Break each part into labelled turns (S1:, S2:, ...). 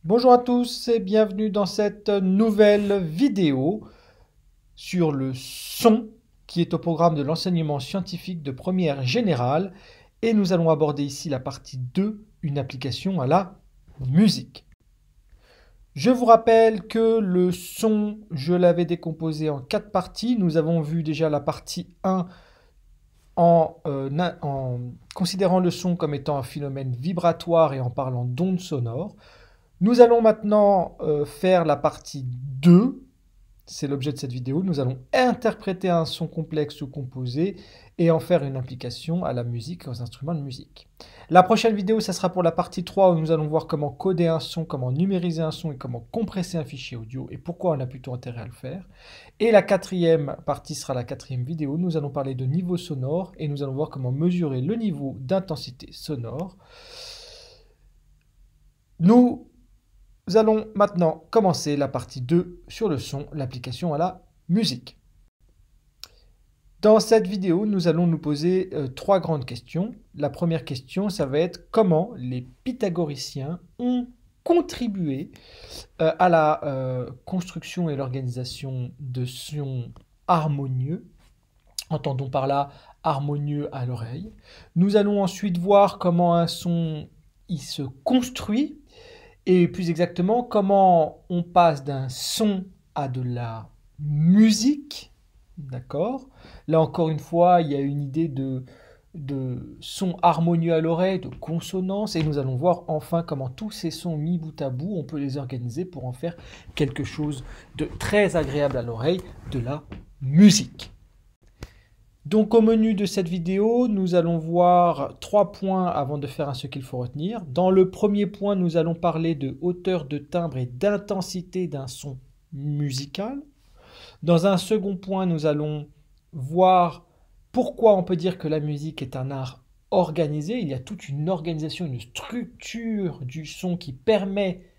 S1: Bonjour à tous et bienvenue dans cette nouvelle vidéo sur le son qui est au programme de l'enseignement scientifique de première générale et nous allons aborder ici la partie 2, une application à la musique. Je vous rappelle que le son, je l'avais décomposé en 4 parties. Nous avons vu déjà la partie 1 en considérant le son comme étant un phénomène vibratoire et en parlant d'ondes sonores. Nous allons maintenant faire la partie 2, c'est l'objet de cette vidéo. Nous allons interpréter un son complexe ou composé et en faire une application à la musique et aux instruments de musique. La prochaine vidéo, ça sera pour la partie 3 où nous allons voir comment coder un son, comment numériser un son et comment compresser un fichier audio et pourquoi on a plutôt intérêt à le faire. Et la quatrième partie sera la quatrième vidéo. Nous allons parler de niveau sonore et nous allons voir comment mesurer le niveau d'intensité sonore. Nous allons maintenant commencer la partie 2 sur le son, l'application à la musique. Dans cette vidéo, nous allons nous poser trois grandes questions. La première question, ça va être comment les pythagoriciens ont contribué à la construction et l'organisation de sons harmonieux. Entendons par là harmonieux à l'oreille. Nous allons ensuite voir comment un son il se construit et plus exactement comment on passe d'un son à de la musique. D'accord? Là encore une fois, il y a une idée de son harmonieux à l'oreille, de consonance, et nous allons voir enfin comment tous ces sons mis bout à bout, on peut les organiser pour en faire quelque chose de très agréable à l'oreille, de la musique. Donc au menu de cette vidéo, nous allons voir 3 points avant de faire un ce qu'il faut retenir. Dans le premier point, nous allons parler de hauteur de timbre et d'intensité d'un son musical. Dans un second point, nous allons voir pourquoi on peut dire que la musique est un art organisé. Il y a toute une organisation, une structure du son qui permet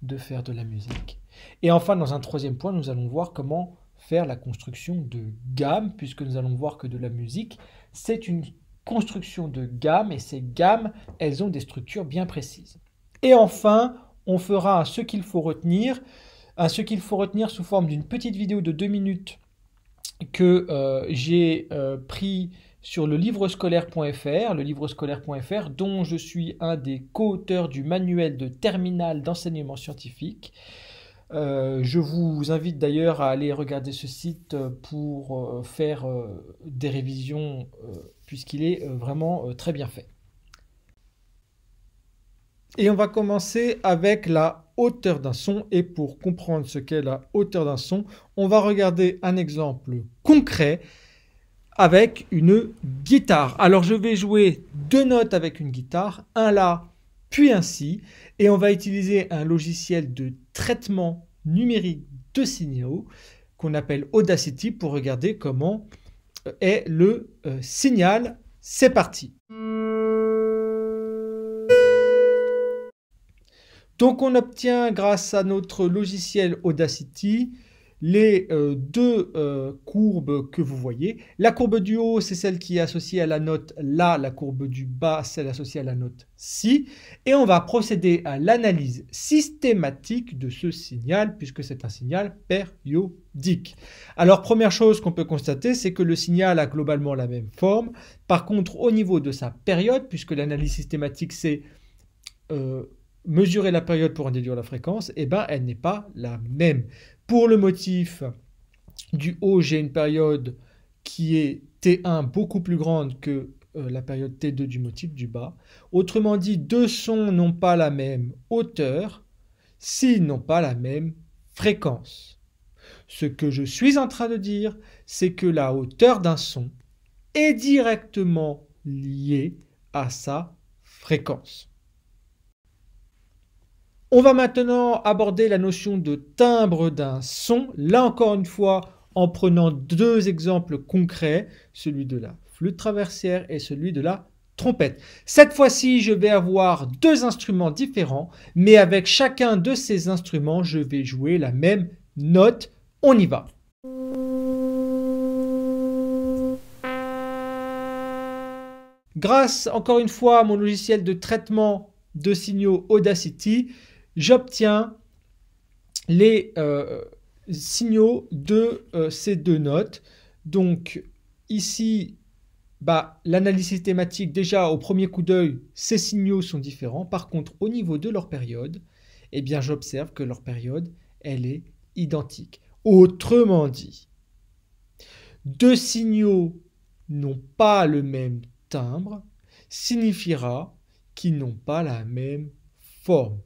S1: de faire de la musique. Et enfin, dans un troisième point, nous allons voir comment faire la construction de gammes, puisque nous allons voir que de la musique, c'est une construction de gammes, et ces gammes, elles ont des structures bien précises. Et enfin, on fera un ce qu'il faut retenir sous forme d'une petite vidéo de 2 minutes que j'ai pris sur le livrescolaire.fr, dont je suis un des co-auteurs du manuel de terminale d'enseignement scientifique. Je vous invite d'ailleurs à aller regarder ce site pour faire des révisions puisqu'il est vraiment très bien fait. Et on va commencer avec la hauteur d'un son. Et pour comprendre ce qu'est la hauteur d'un son, on va regarder un exemple concret avec une guitare. Alors je vais jouer 2 notes avec une guitare, un La, puis un Si, et on va utiliser un logiciel de traitement numérique de signaux qu'on appelle Audacity pour regarder comment est le signal. C'est parti. Donc on obtient grâce à notre logiciel Audacity les deux courbes que vous voyez. La courbe du haut, c'est celle qui est associée à la note La, la courbe du bas, celle associée à la note Si. Et on va procéder à l'analyse systématique de ce signal, puisque c'est un signal périodique. Alors, première chose qu'on peut constater, c'est que le signal a globalement la même forme. Par contre, au niveau de sa période, puisque l'analyse systématique, c'est mesurer la période pour en déduire la fréquence, eh ben, elle n'est pas la même. Pour le motif du haut, j'ai une période qui est T1 beaucoup plus grande que la période T2 du motif du bas. Autrement dit, deux sons n'ont pas la même hauteur s'ils n'ont pas la même fréquence. Ce que je suis en train de dire, c'est que la hauteur d'un son est directement liée à sa fréquence. On va maintenant aborder la notion de timbre d'un son, là encore une fois en prenant 2 exemples concrets, celui de la flûte traversière et celui de la trompette. Cette fois-ci, je vais avoir 2 instruments différents, mais avec chacun de ces instruments, je vais jouer la même note. On y va. Grâce encore une fois à mon logiciel de traitement de signaux Audacity, j'obtiens les signaux de ces deux notes. Donc ici, l'analyse systématique, déjà au premier coup d'œil, ces signaux sont différents. Par contre, au niveau de leur période, eh bien, j'observe que leur période, elle est identique. Autrement dit, deux signaux n'ont pas le même timbre, signifiera qu'ils n'ont pas la même forme.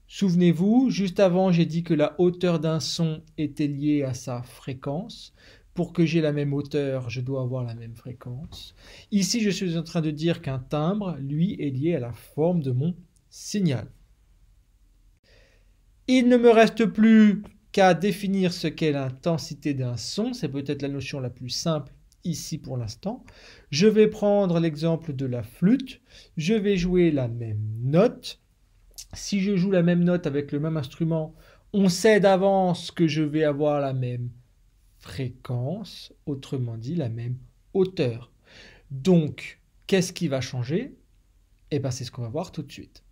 S1: Souvenez-vous, juste avant, j'ai dit que la hauteur d'un son était liée à sa fréquence. Pour que j'ai la même hauteur, je dois avoir la même fréquence. Ici, je suis en train de dire qu'un timbre, lui, est lié à la forme de mon signal. Il ne me reste plus qu'à définir ce qu'est l'intensité d'un son. C'est peut-être la notion la plus simple ici pour l'instant. Je vais prendre l'exemple de la flûte. Je vais jouer la même note. Si je joue la même note avec le même instrument, on sait d'avance que je vais avoir la même fréquence, autrement dit la même hauteur. Donc, qu'est-ce qui va changer? Eh bien, c'est ce qu'on va voir tout de suite.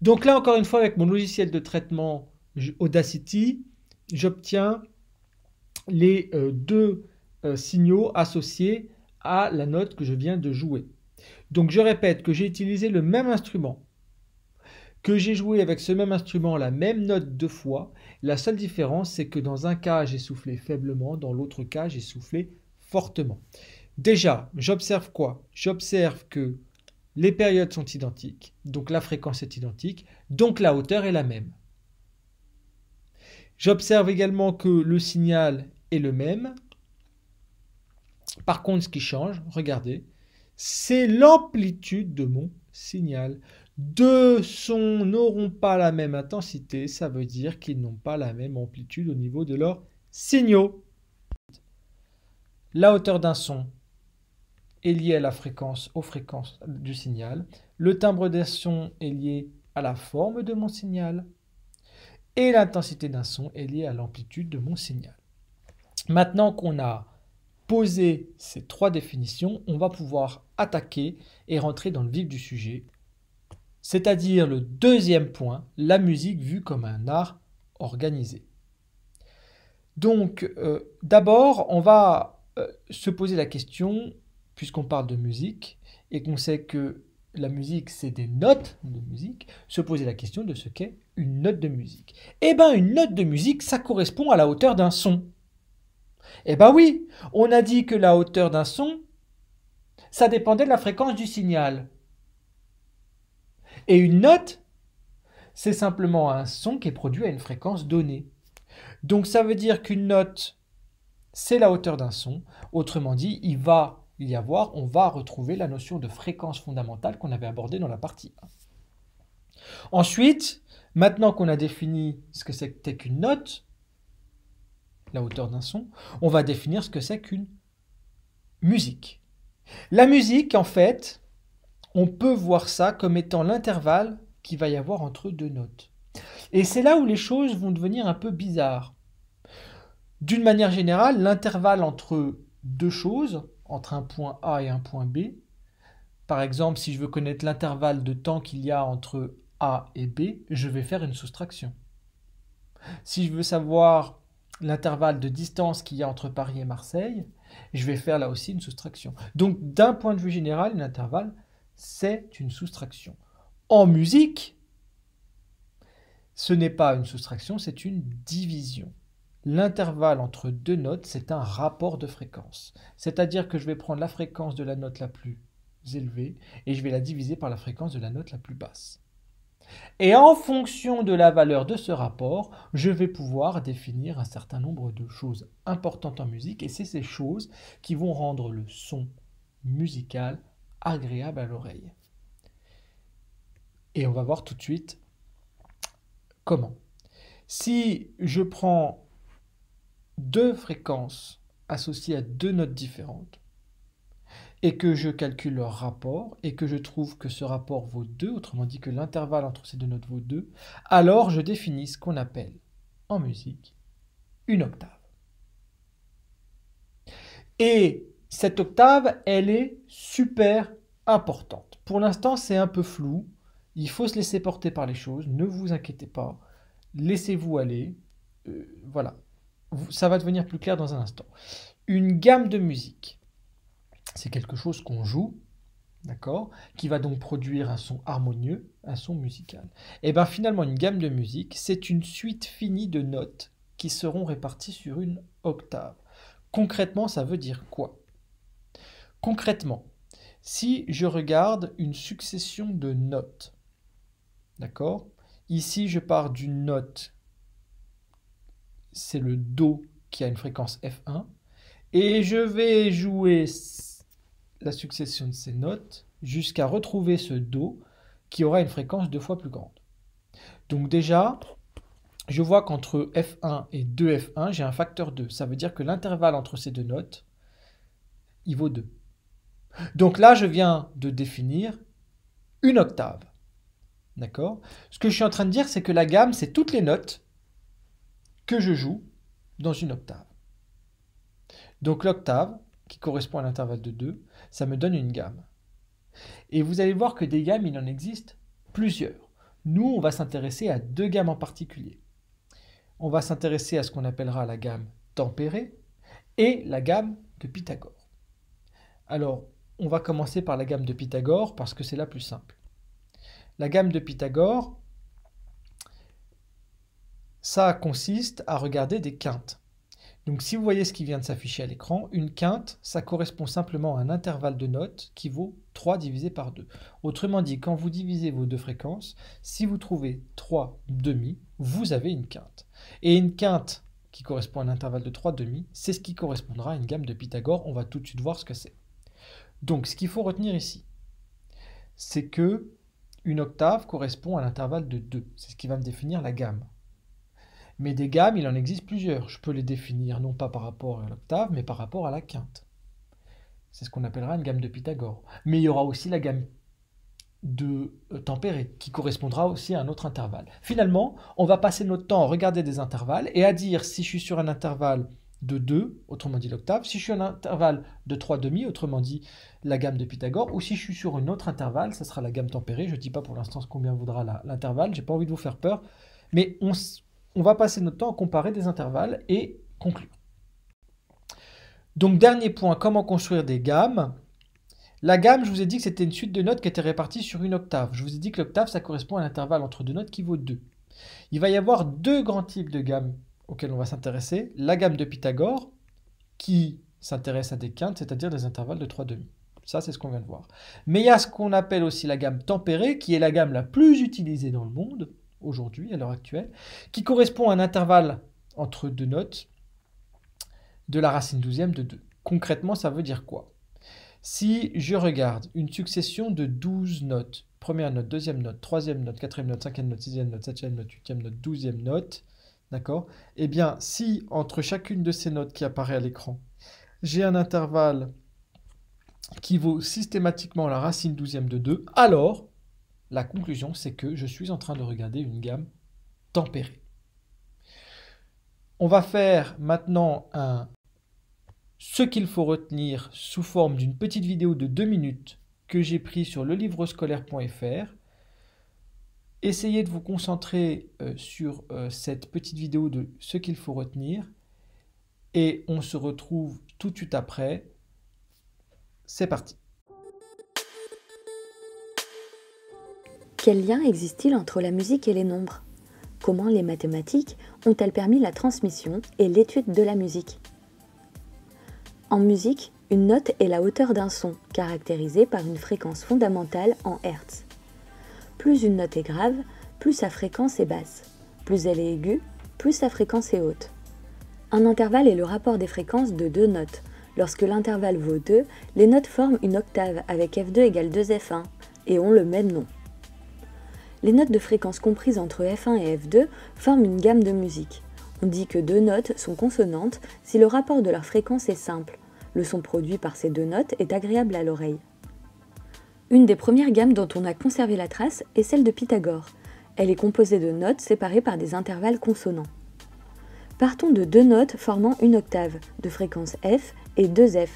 S1: Donc là, encore une fois, avec mon logiciel de traitement Audacity, j'obtiens les deux signaux associés à la note que je viens de jouer. Donc je répète que j'ai utilisé le même instrument, que j'ai joué avec ce même instrument la même note deux fois. La seule différence, c'est que dans un cas, j'ai soufflé faiblement, dans l'autre cas, j'ai soufflé fortement. Déjà, j'observe quoi? J'observe que les périodes sont identiques, donc la fréquence est identique, donc la hauteur est la même. J'observe également que le signal est le même. Par contre, ce qui change, regardez, c'est l'amplitude de mon signal. Deux sons n'auront pas la même intensité, ça veut dire qu'ils n'ont pas la même amplitude au niveau de leurs signaux. La hauteur d'un son est liée à la fréquence, aux fréquences du signal. Le timbre d'un son est lié à la forme de mon signal. Et l'intensité d'un son est liée à l'amplitude de mon signal. Maintenant qu'on a posé ces trois définitions, on va pouvoir attaquer et rentrer dans le vif du sujet, c'est-à-dire le deuxième point, la musique vue comme un art organisé. Donc, d'abord, on va se poser la question, puisqu'on parle de musique, et qu'on sait que la musique, c'est des notes de musique, se poser la question de ce qu'est une note de musique. Eh bien, une note de musique, ça correspond à la hauteur d'un son. Eh bien oui, on a dit que la hauteur d'un son, ça dépendait de la fréquence du signal. Et une note, c'est simplement un son qui est produit à une fréquence donnée. Donc ça veut dire qu'une note, c'est la hauteur d'un son. Autrement dit, on va retrouver la notion de fréquence fondamentale qu'on avait abordée dans la partie 1. Ensuite, maintenant qu'on a défini ce que c'était qu'une note, la hauteur d'un son, on va définir ce que c'est qu'une musique. La musique, en fait, on peut voir ça comme étant l'intervalle qu'il va y avoir entre deux notes. Et c'est là où les choses vont devenir un peu bizarres. D'une manière générale, l'intervalle entre deux choses, entre un point A et un point B, par exemple, si je veux connaître l'intervalle de temps qu'il y a entre A et B, je vais faire une soustraction. Si je veux savoir l'intervalle de distance qu'il y a entre Paris et Marseille, je vais faire là aussi une soustraction. Donc, d'un point de vue général, l'intervalle, c'est une soustraction. En musique, ce n'est pas une soustraction, c'est une division. L'intervalle entre deux notes, c'est un rapport de fréquence. C'est-à-dire que je vais prendre la fréquence de la note la plus élevée et je vais la diviser par la fréquence de la note la plus basse. Et en fonction de la valeur de ce rapport, je vais pouvoir définir un certain nombre de choses importantes en musique et c'est ces choses qui vont rendre le son musical agréable à l'oreille. Et on va voir tout de suite comment. Si je prends deux fréquences associées à deux notes différentes et que je calcule leur rapport et que je trouve que ce rapport vaut 2, autrement dit que l'intervalle entre ces deux notes vaut 2, alors je définis ce qu'on appelle en musique une octave. Et cette octave, elle est super importantes. Pour l'instant, c'est un peu flou. Il faut se laisser porter par les choses. Ne vous inquiétez pas. Laissez-vous aller. Voilà. Ça va devenir plus clair dans un instant. Une gamme de musique, c'est quelque chose qu'on joue, d'accord, qui va donc produire un son harmonieux, un son musical. Et bien finalement, une gamme de musique, c'est une suite finie de notes qui seront réparties sur une octave. Concrètement, ça veut dire quoi? Concrètement, si je regarde une succession de notes, d'accord? Ici, je pars d'une note, c'est le Do qui a une fréquence F1, et je vais jouer la succession de ces notes jusqu'à retrouver ce Do qui aura une fréquence 2 fois plus grande. Donc déjà, je vois qu'entre F1 et 2F1, j'ai un facteur 2. Ça veut dire que l'intervalle entre ces deux notes, il vaut 2. Donc là, je viens de définir une octave. D'accord? Ce que je suis en train de dire, c'est que la gamme, c'est toutes les notes que je joue dans une octave. Donc l'octave, qui correspond à l'intervalle de 2, ça me donne une gamme. Et vous allez voir que des gammes, il en existe plusieurs. Nous, on va s'intéresser à 2 gammes en particulier. On va s'intéresser à ce qu'on appellera la gamme tempérée et la gamme de Pythagore. Alors, on va commencer par la gamme de Pythagore parce que c'est la plus simple. La gamme de Pythagore, ça consiste à regarder des quintes. Donc si vous voyez ce qui vient de s'afficher à l'écran, une quinte, ça correspond simplement à un intervalle de notes qui vaut 3 divisé par 2. Autrement dit, quand vous divisez vos deux fréquences, si vous trouvez 3 demi, vous avez une quinte. Et une quinte qui correspond à un intervalle de 3 demi, c'est ce qui correspondra à une gamme de Pythagore. On va tout de suite voir ce que c'est. Donc ce qu'il faut retenir ici, c'est que une octave correspond à l'intervalle de 2. C'est ce qui va me définir la gamme. Mais des gammes, il en existe plusieurs. Je peux les définir non pas par rapport à l'octave, mais par rapport à la quinte. C'est ce qu'on appellera une gamme de Pythagore. Mais il y aura aussi la gamme de tempérée, qui correspondra aussi à un autre intervalle. Finalement, on va passer notre temps à regarder des intervalles et à dire si je suis sur un intervalle de 2, autrement dit l'octave, si je suis sur un intervalle de 3 demi, autrement dit la gamme de Pythagore, ou si je suis sur un autre intervalle, ça sera la gamme tempérée. Je ne dis pas pour l'instant combien vaudra l'intervalle, j'ai pas envie de vous faire peur, mais on va passer notre temps à comparer des intervalles et conclure. Donc dernier point, comment construire des gammes? La gamme, je vous ai dit que c'était une suite de notes qui était répartie sur une octave. Je vous ai dit que l'octave, ça correspond à l'intervalle entre deux notes qui vaut 2. Il va y avoir 2 grands types de gammes auxquelles on va s'intéresser. La gamme de Pythagore, qui s'intéresse à des quintes, c'est-à-dire des intervalles de 3 demi. Ça, c'est ce qu'on vient de voir. Mais il y a ce qu'on appelle aussi la gamme tempérée, qui est la gamme la plus utilisée dans le monde, aujourd'hui, à l'heure actuelle, qui correspond à un intervalle entre deux notes de la racine 12e de 2. Concrètement, ça veut dire quoi? Si je regarde une succession de 12 notes, première note, deuxième note, troisième note, quatrième note, cinquième note, sixième note, septième note, huitième note, 12e note, d'accord? Eh bien, si entre chacune de ces notes qui apparaît à l'écran, j'ai un intervalle qui vaut systématiquement la racine 12e de 2, alors la conclusion, c'est que je suis en train de regarder une gamme tempérée. On va faire maintenant ce qu'il faut retenir sous forme d'une petite vidéo de 2 minutes que j'ai pris sur lelivrescolaire.fr. Essayez de vous concentrer sur cette petite vidéo de ce qu'il faut retenir et on se retrouve tout de suite après. C'est parti.
S2: Quel lien existe-t-il entre la musique et les nombres? Comment les mathématiques ont-elles permis la transmission et l'étude de la musique? En musique, une note est la hauteur d'un son, caractérisée par une fréquence fondamentale en Hertz. Plus une note est grave, plus sa fréquence est basse. Plus elle est aiguë, plus sa fréquence est haute. Un intervalle est le rapport des fréquences de 2 notes. Lorsque l'intervalle vaut 2, les notes forment une octave avec F2 égale 2F1 et ont le même nom. Les notes de fréquence comprises entre F1 et F2 forment une gamme de musique. On dit que 2 notes sont consonantes si le rapport de leur fréquence est simple. Le son produit par ces 2 notes est agréable à l'oreille. Une des premières gammes dont on a conservé la trace est celle de Pythagore. Elle est composée de notes séparées par des intervalles consonants. Partons de 2 notes formant une octave, de fréquence F et 2F.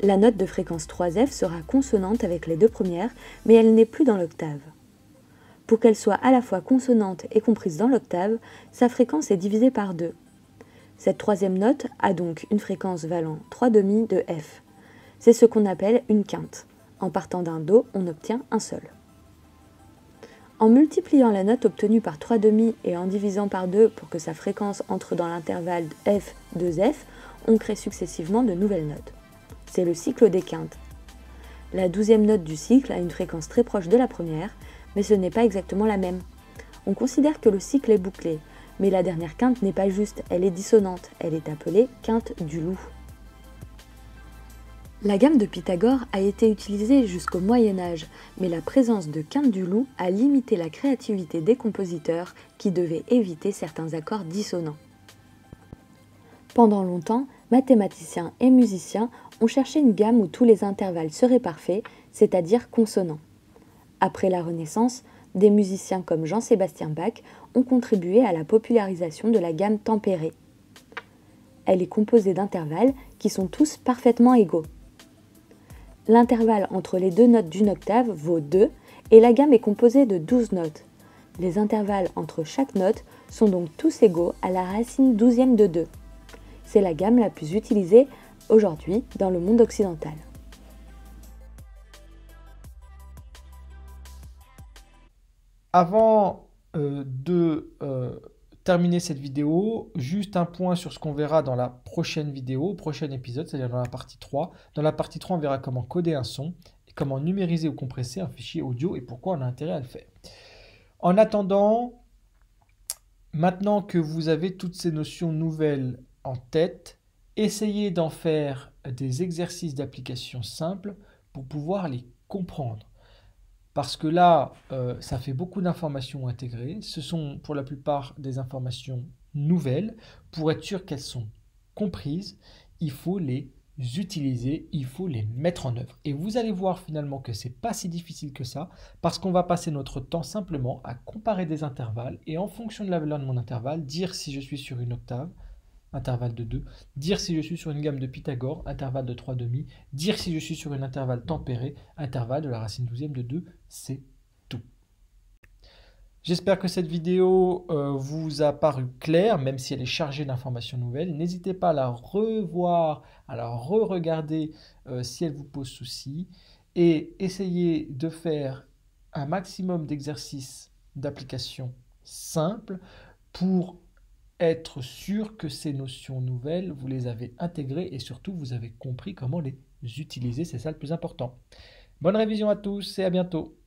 S2: La note de fréquence 3F sera consonante avec les deux premières, mais elle n'est plus dans l'octave. Pour qu'elle soit à la fois consonante et comprise dans l'octave, sa fréquence est divisée par 2. Cette troisième note a donc une fréquence valant 3/2 de F. C'est ce qu'on appelle une quinte. En partant d'un Do, on obtient un sol. En multipliant la note obtenue par 3/2 et en divisant par 2 pour que sa fréquence entre dans l'intervalle F, 2F, on crée successivement de nouvelles notes. C'est le cycle des quintes. La 12e note du cycle a une fréquence très proche de la première, mais ce n'est pas exactement la même. On considère que le cycle est bouclé, mais la dernière quinte n'est pas juste, elle est dissonante, elle est appelée quinte du loup. La gamme de Pythagore a été utilisée jusqu'au Moyen-Âge, mais la présence de quinte du loup a limité la créativité des compositeurs qui devaient éviter certains accords dissonants. Pendant longtemps, mathématiciens et musiciens ont cherché une gamme où tous les intervalles seraient parfaits, c'est-à-dire consonants. Après la Renaissance, des musiciens comme Jean-Sébastien Bach ont contribué à la popularisation de la gamme tempérée. Elle est composée d'intervalles qui sont tous parfaitement égaux. L'intervalle entre les deux notes d'une octave vaut 2 et la gamme est composée de 12 notes. Les intervalles entre chaque note sont donc tous égaux à la racine 12e de 2. C'est la gamme la plus utilisée aujourd'hui dans le monde occidental.
S1: Avant de terminer cette vidéo, juste un point sur ce qu'on verra dans la prochaine vidéo, prochain épisode, c'est-à-dire dans la partie 3. Dans la partie 3, on verra comment coder un son et comment numériser ou compresser un fichier audio et pourquoi on a intérêt à le faire. En attendant, maintenant que vous avez toutes ces notions nouvelles en tête, essayez d'en faire des exercices d'application simples pour pouvoir les comprendre. Parce que là, ça fait beaucoup d'informations intégrées. Ce sont pour la plupart des informations nouvelles. Pour être sûr qu'elles sont comprises, il faut les utiliser, il faut les mettre en œuvre. Et vous allez voir finalement que ce n'est pas si difficile que ça, parce qu'on va passer notre temps simplement à comparer des intervalles et en fonction de la valeur de mon intervalle, dire si je suis sur une octave, intervalle de 2, dire si je suis sur une gamme de Pythagore, intervalle de 3/2, dire si je suis sur une intervalle tempérée, intervalle de la racine 12e de 2, c'est tout. J'espère que cette vidéo vous a paru claire, même si elle est chargée d'informations nouvelles. N'hésitez pas à la revoir, à la re-regarder si elle vous pose souci. Et essayez de faire un maximum d'exercices d'application simples pour être sûr que ces notions nouvelles, vous les avez intégrées et surtout vous avez compris comment les utiliser. C'est ça le plus important. Bonne révision à tous et à bientôt.